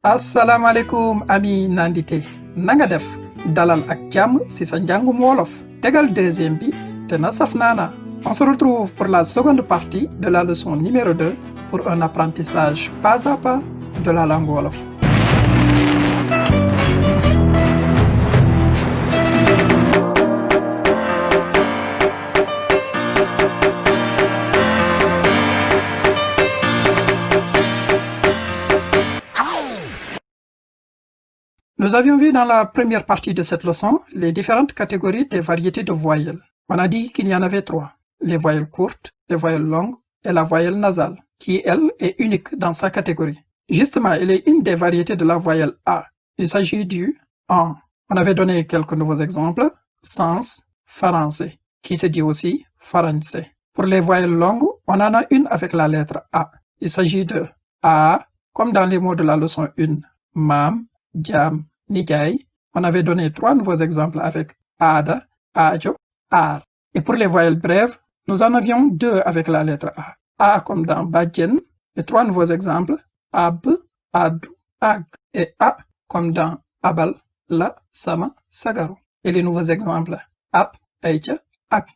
asalaamaaleykum ami nandite nanga def dalal ak jàmm ci sa njàngum wolof tegal deuxième bi te na saf naana. On se retrouve pour la seconde partie de la leçon numéro 2 pour un apprentissage pas à pas de la langue wolof. Nous avions vu dans la première partie de cette leçon les différentes catégories des variétés de voyelles. On a dit qu'il y en avait 3, les voyelles courtes, les voyelles longues et la voyelle nasale, qui, elle, est unique dans sa catégorie. Justement, elle est une des variétés de la voyelle A. Il s'agit du en. On avait donné quelques nouveaux exemples, sens, français, qui se dit aussi français. Pour les voyelles longues, on en a une avec la lettre A. Il s'agit de A, comme dans les mots de la leçon 1, mam, jam, nijaay. On avait donné 3 nouveaux exemples avec aada, aajo, aar. Et pour les voyelles brèves, nous en avions 2 avec la lettre A. A comme dans bajjen, et 3 nouveaux exemples, ab, adu, ag. Et A comme dans abal, la, sama, sagaru. Et les nouveaux exemples, ap, aicha, ak.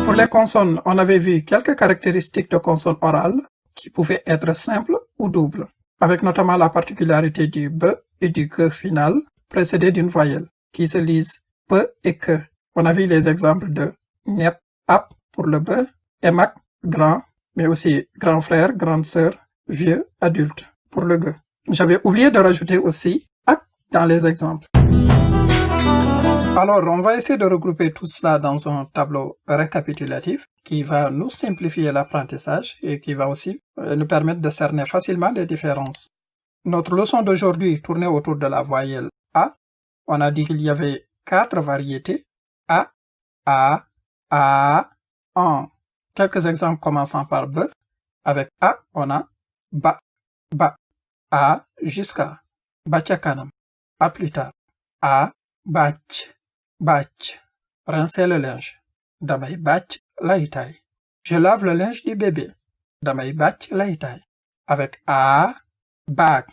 Pour les consonnes, on avait vu quelques caractéristiques de consonnes orales qui pouvaient être simples ou doubles, avec notamment la particularité du B et du G final, précédé d'une voyelle, qui se lisent P et Q. On a vu les exemples de net, ap pour le B, emak, grand, mais aussi grand frère, grande sœur, vieux, adulte pour le G. J'avais oublié de rajouter aussi ak dans les exemples. Alors, on va essayer de regrouper tout cela dans un tableau récapitulatif qui va nous simplifier l'apprentissage et qui va aussi nous permettre de cerner facilement les différences. Notre leçon d'aujourd'hui tournait autour de la voyelle A. On a dit qu'il y avait 4 variétés. A, en. Quelques exemples commençant par B. Avec A, on a ba, ba, A jusqu'à, bachakanam, à plus tard. A, bach, bach, rincer le linge. Damay bach, laytaay. Je lave le linge du bébé. Damay bach, laytaay. Avec A, bag.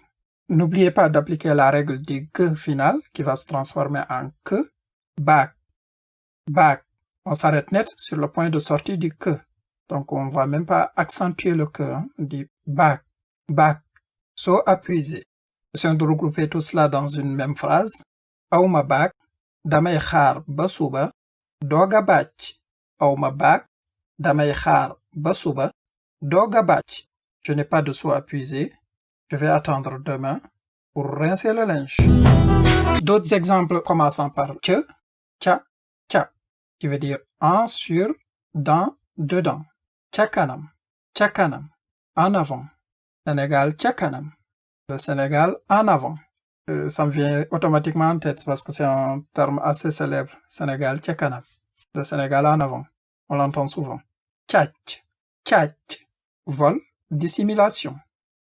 N'oubliez pas d'appliquer la règle du G final qui va se transformer en que. Bag, bag. On s'arrête net sur le point de sortie du que. Donc on ne va même pas accentuer le que. On dit bag, bag. So appuisé. Essayons de regrouper tout cela dans une même phrase. Awma bag, damay xaar ba suba, dooga bàcc. Awma bag, damay xaar ba suba, dooga bàcc. Je n'ai pas de sous à puiser. Je vais attendre demain pour rincer le linge. D'autres exemples commençant par tcha, tcha, tcha, qui veut dire en, sur, dans, dedans. Tchakanam, en avant. Sénégal, tchakanam. Le Sénégal, en avant. Ça me vient automatiquement en tête parce que c'est un terme assez célèbre. Sénégal, tchakanam. Le Sénégal en avant. On l'entend souvent. Tchatch, tchatch. Vol, dissimulation.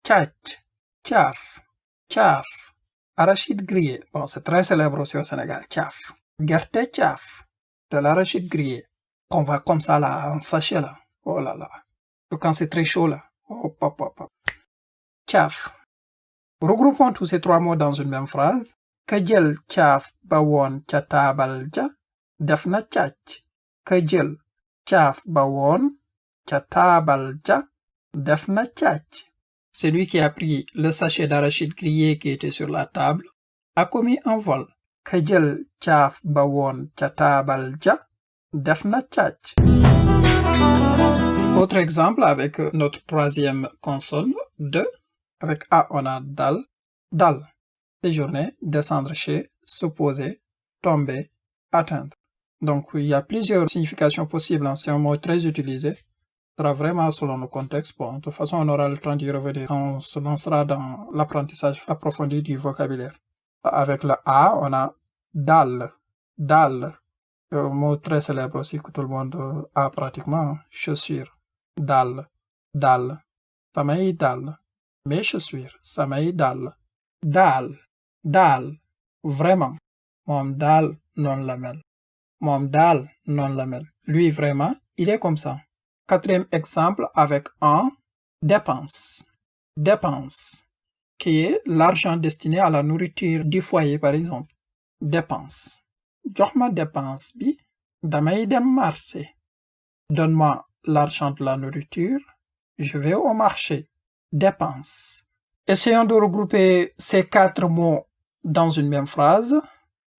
Tchatch, tchaf, tchaf. Arachide grillé. Bon, c'est très célèbre aussi au Sénégal. Tchaf. Gerte tchaf. De l'arachide grillé. On va comme ça là, en sachet là. Oh là là. Quand c'est très chaud là. Oh, pop, pop, pop. Tchaf. Regroupons tous ces 3 mots dans une même phrase. Ka jël caaf ba woon ca taabal ja def na càcc. Ka jël caaf ba woon ca taabal ja def na càcc. Celui qui a pris le sachet d'arachide grillé qui était sur la table a commis un vol. Ka jël caaf ba woon ca taabal ja def na càcc. Autre exemple avec notre 3e consonne, de. Avec A, on a dal, dal. Séjourner, descendre chez, se poser, tomber, atteindre. Donc, il y a plusieurs significations possibles. C'est un mot très utilisé. Ce sera vraiment selon le contexte. Bon, de toute façon, on aura le temps d'y revenir quand on se lancera dans l'apprentissage approfondi du vocabulaire. Avec le A, on a dal, dal. Un mot très célèbre aussi que tout le monde a pratiquement. Chaussure, dal, dal. Samay dal. Mes chaussures, samay dal. Daal, daal, vraiment. Moom daal noonu la mel. Moom daal noonu la mel. Lui vraiment, il est comme ça. 4e exemple avec en, dépense. Dépense. qui est l'argent destiné à la nourriture du foyer par exemple. Dépense. Jox ma dépense bi, damay dem marché. Donne-moi l'argent de la nourriture, je vais au marché. Dépense. Essayons de regrouper ces 4 mots dans une même phrase.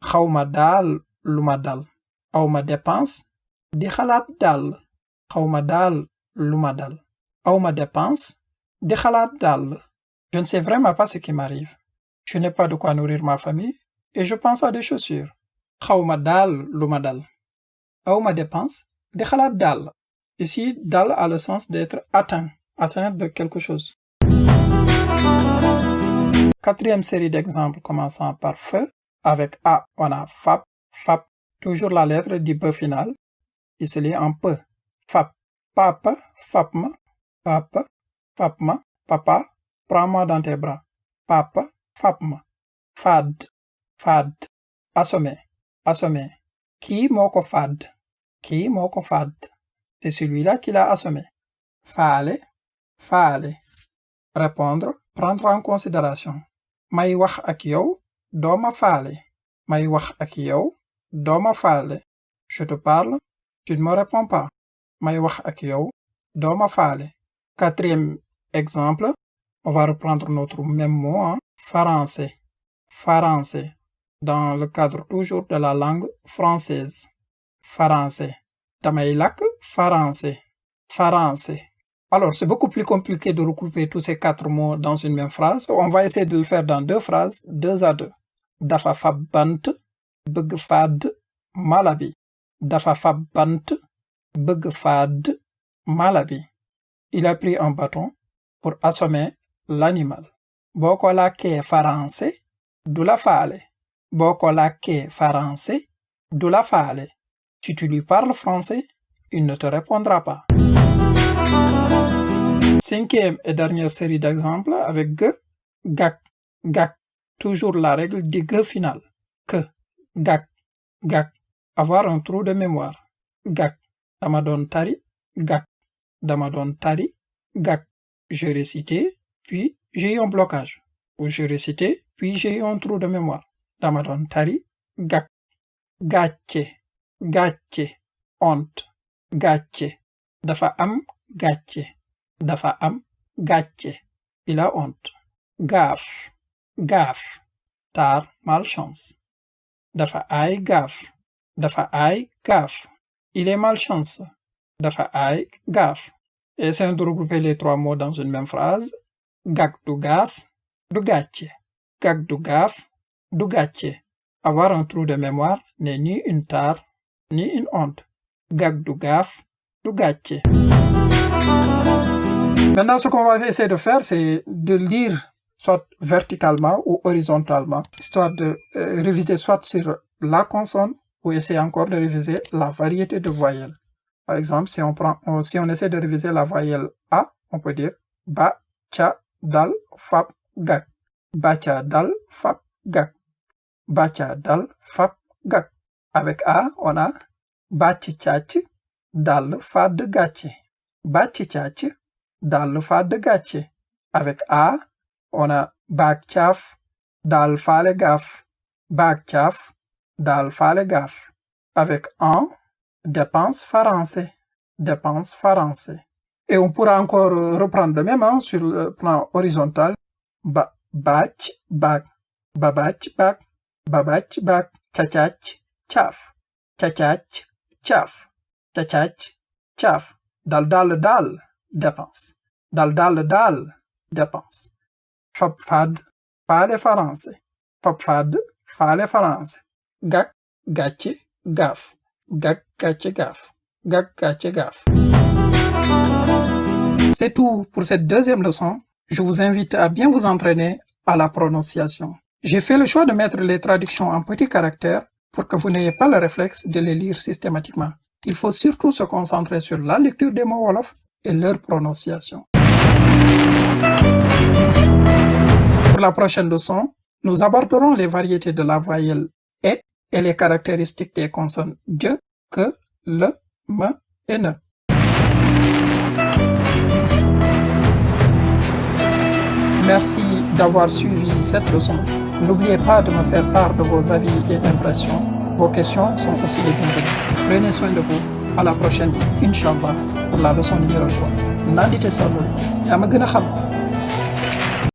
Xawma daal lu ma dal. Awma dépense, di xalaat dàll. Xawma daal lu ma dal. Awma dépense, di xalaat dàll. Je ne sais vraiment pas ce qui m'arrive. Je n'ai pas de quoi nourrir ma famille et je pense à des chaussures. Xawma daal lu ma dal. Awma dépense, di xalaat dàll. Ici, dal a le sens d'être atteint de quelque chose. 4e série d'exemples commençant par feu. Avec A, on a fap, fap, toujours la lettre du B final, qui se lit en P. Fap, papa, fapma, papa, fapma, papa, prends-moi dans tes bras. Papa, fapma. Fad, fad, assommé, assommé. Qui moko fad? Qui moko fad? C'est celui-là qui l'a assommé. Faale, faale. Répondre, prendre en considération. May wax ak yow, dooma faale. May wax ak yow, dooma faale. Je te parle, tu ne me réponds pas. May wax ak yow, dooma faale. 4e exemple, on va reprendre notre même mot, hein? Français, français, dans le cadre toujours de la langue française. Français. Damay làkk français, français. Alors, c'est beaucoup plus compliqué de regrouper tous ces 4 mots dans une même phrase. On va essayer de le faire dans 2 phrases, 2 à 2. Dafa fab bant, bëgg fàdd mala bi. Dafa fab bant, bëgg fàdd mala bi. Il a pris un bâton pour assommer l'animal. Boo ko làkkee français, du la faale. Boo ko làkkee français, du la faale. Si tu lui parles français, il ne te répondra pas. 5e et dernière série d'exemples avec G, gak, gak. Toujours la règle du G final. Que, gak, gak. Avoir un trou de mémoire. Gak. Dama doon tari, gak. Dama doon tari, gak. J'ai récité, puis j'ai eu un blocage. Ou j'ai récité, puis j'ai eu un trou de mémoire. Dama doon tari, gak. Gàcce, gàcce. Honte, gàcce. Dafa am gàcce. Dafa am gàcce. Il a honte. Gaaf, gaaf. Tar, malchance. Dafa aay gaaf. Dafa aay gaaf. Il est malchanceux. Dafa aay gaaf. Essayons de regrouper les 3 mots dans une même phrase. Gak du gaaf, du gàcce. Gak du gaaf, du gàcce. Avoir un trou de mémoire n'est ni une tare, ni une honte. Gak du gaaf, du gàcce. Maintenant, ce qu'on va essayer de faire, c'est de lire soit verticalement ou horizontalement, histoire de réviser soit sur la consonne ou essayer encore de réviser la variété de voyelles. Par exemple, si on essaie de réviser la voyelle A, on peut dire ba, cha, dal, fap, gak. Ba, cha, dal, fap, gak. Ba, cha, dal, fap, gak. Avec A, on a ba, chi, chach, dal, fad, gàcce. Ba, chi, chach, dal, fad, gàcce. Avec A, on a baak caaf, daal faale gaaf. Baak caaf, daal faale gaaf. Avec un, dépense français. Dépense français. Et on pourra encore reprendre le même sur le plan horizontal. Baac, baak. Babaac, baak. Babaac, baak. Cacaac, caaf. Cacaac, caaf. Cacaac, caaf. Dal, daal, dépense. Dal, daal, dépense. Fab fad, faale français. Fab fad, faale français. Gak, gàcce, gaaf. Gak, gàcce, gaaf. Gak, gàcce, gaaf. C'est tout pour cette 2e leçon. Je vous invite à bien vous entraîner à la prononciation. J'ai fait le choix de mettre les traductions en petits caractères pour que vous n'ayez pas le réflexe de les lire systématiquement. Il faut surtout se concentrer sur la lecture des mots wolof et leur prononciation. Pour la prochaine leçon, nous aborderons les variétés de la voyelle E et les caractéristiques des consonnes G, que, le, me et ne. Merci d'avoir suivi cette leçon. N'oubliez pas de me faire part de vos avis et impressions. Vos questions sont aussi les bienvenues. Prenez soin de vous. À la prochaine, Inch'Allah, pour la leçon numéro 3. Nandite Saloum, yaa ma gën a xam.